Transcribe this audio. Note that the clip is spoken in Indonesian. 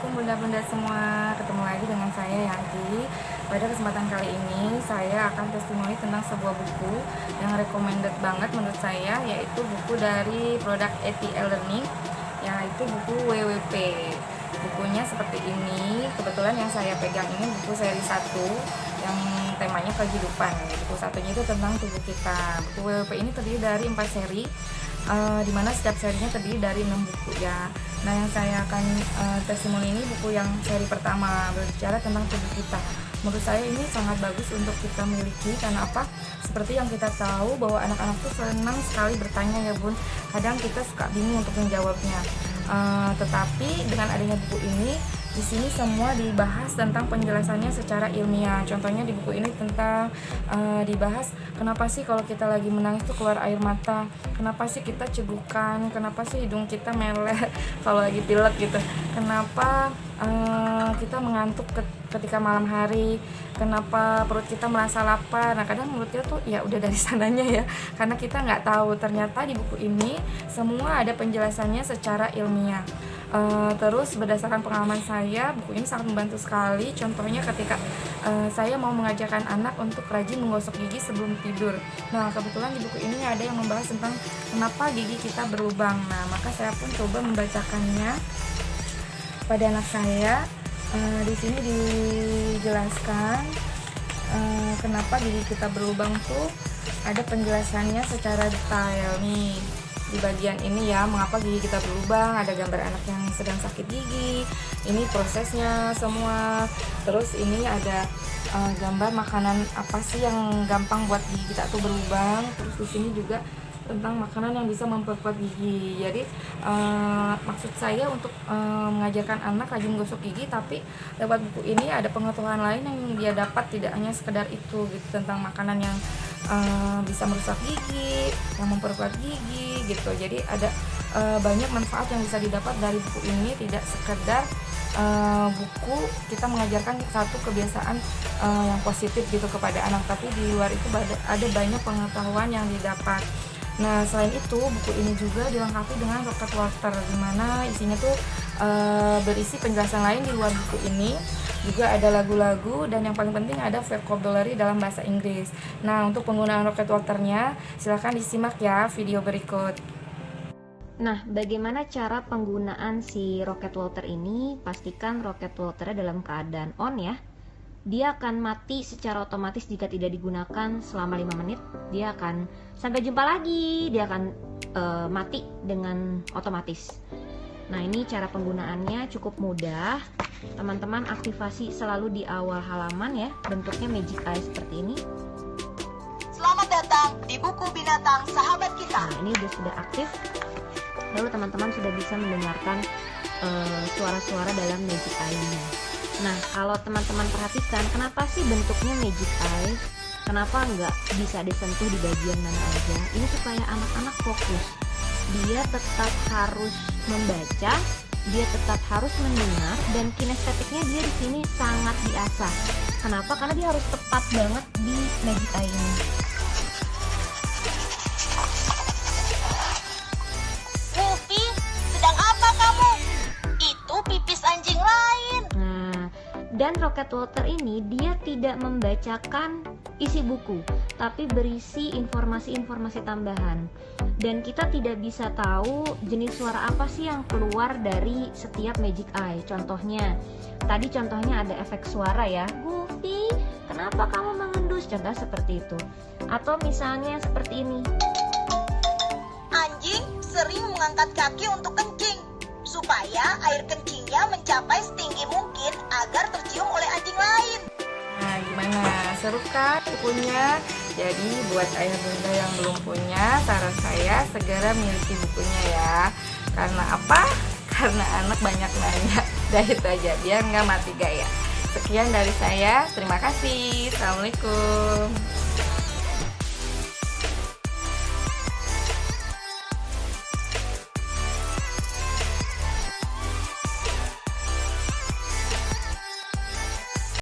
Assalamualaikum bunda-bunda semua. Ketemu lagi dengan saya Yanti. Pada kesempatan kali ini saya akan testimoni tentang sebuah buku yang recommended banget menurut saya, yaitu buku dari produk ETL Learning, yaitu buku WWP. Bukunya seperti ini. Kebetulan yang saya pegang ini buku seri 1 yang temanya kehidupan. Buku satunya itu tentang tubuh kita. Buku WWP ini terdiri dari 4 seri, dimana setiap serinya terdiri dari 6 buku ya. Nah, yang saya akan testimoni ini buku yang seri pertama, berbicara tentang tubuh kita. Menurut saya ini sangat bagus untuk kita miliki. Karena apa? Seperti yang kita tahu bahwa anak-anak tuh senang sekali bertanya ya bun. Kadang kita suka bingung untuk menjawabnya. Tetapi dengan adanya buku ini, di sini semua dibahas tentang penjelasannya secara ilmiah. Contohnya di buku ini tentang dibahas kenapa sih kalau kita lagi menangis tuh keluar air mata, kenapa sih kita cegukan, kenapa sih hidung kita meler kalau lagi pilek gitu, kenapa kita mengantuk ketika malam hari, kenapa perut kita merasa lapar. Nah, kadang menurutnya tuh ya udah dari sananya ya, karena kita nggak tahu. Ternyata di buku ini semua ada penjelasannya secara ilmiah. Terus berdasarkan pengalaman saya, buku ini sangat membantu sekali. Contohnya ketika saya mau mengajarkan anak untuk rajin menggosok gigi sebelum tidur. Nah, kebetulan di buku ini ada yang membahas tentang kenapa gigi kita berlubang. Nah, maka saya pun coba membacakannya pada anak saya. Di sini dijelaskan kenapa gigi kita berlubang tuh ada penjelasannya secara detail nih. Di bagian ini ya, mengapa gigi kita berlubang, ada gambar anak yang sedang sakit gigi, ini prosesnya semua. Terus ini ada gambar makanan apa sih yang gampang buat gigi kita tuh berlubang. Terus di sini juga tentang makanan yang bisa memperkuat gigi. Jadi maksud saya untuk mengajarkan anak rajin gosok gigi, tapi lewat buku ini ada pengetahuan lain yang dia dapat, tidak hanya sekedar itu gitu, tentang makanan yang bisa merusak gigi, yang memperkuat gigi gitu. Jadi ada banyak manfaat yang bisa didapat dari buku ini, tidak sekedar buku kita mengajarkan satu kebiasaan yang positif gitu kepada anak, tapi di luar itu ada banyak pengetahuan yang didapat. Nah, selain itu buku ini juga dilengkapi dengan Rocket Water, dimana isinya tuh berisi penjelasan lain di luar buku ini. Juga ada lagu-lagu, dan yang paling penting ada vocabulary dalam bahasa Inggris. Nah, untuk penggunaan Rocket Waternya silahkan disimak ya video berikut. Nah, bagaimana cara penggunaan si Rocket Water ini? Pastikan Rocket Waternya dalam keadaan on ya. Dia akan mati secara otomatis jika tidak digunakan selama 5 menit. Dia akan sampai jumpa lagi, dia akan mati dengan otomatis. Nah, ini cara penggunaannya cukup mudah. Teman-teman aktifasi selalu di awal halaman ya. Bentuknya magic eye seperti ini. Selamat datang di buku binatang sahabat kita. Nah, ini sudah aktif. Lalu teman-teman sudah bisa mendengarkan suara-suara dalam magic eye-nya. Nah, kalau teman-teman perhatikan, kenapa sih bentuknya magic eye? Kenapa nggak bisa disentuh di bagian mana aja? Ini supaya anak-anak fokus. Dia tetap harus membaca, dia tetap harus mendengar, dan kinestetiknya dia di sini sangat diasah. Kenapa? Karena dia harus tepat banget di magic eye ini. Luffy, sedang apa kamu? Itu pipis anjing lain. Nah, dan Rocket Water ini dia tidak membacakan isi buku, tapi berisi informasi-informasi tambahan. Dan kita tidak bisa tahu jenis suara apa sih yang keluar dari setiap magic eye. Contohnya, tadi contohnya ada efek suara ya. Goofy, kenapa kamu mengendus? Contoh seperti itu. Atau misalnya seperti ini. Anjing sering mengangkat kaki untuk kencing, supaya air kencingnya mencapai setinggi mungkin agar tercium oleh anjing lain. Nah, gimana? Seru kan bukunya? Jadi buat ayah bunda yang belum punya, saran saya segera miliki bukunya ya. Karena apa? Karena anak banyak nanya. Udah itu aja, biar nggak mati gaya. Sekian dari saya, terima kasih. Assalamualaikum.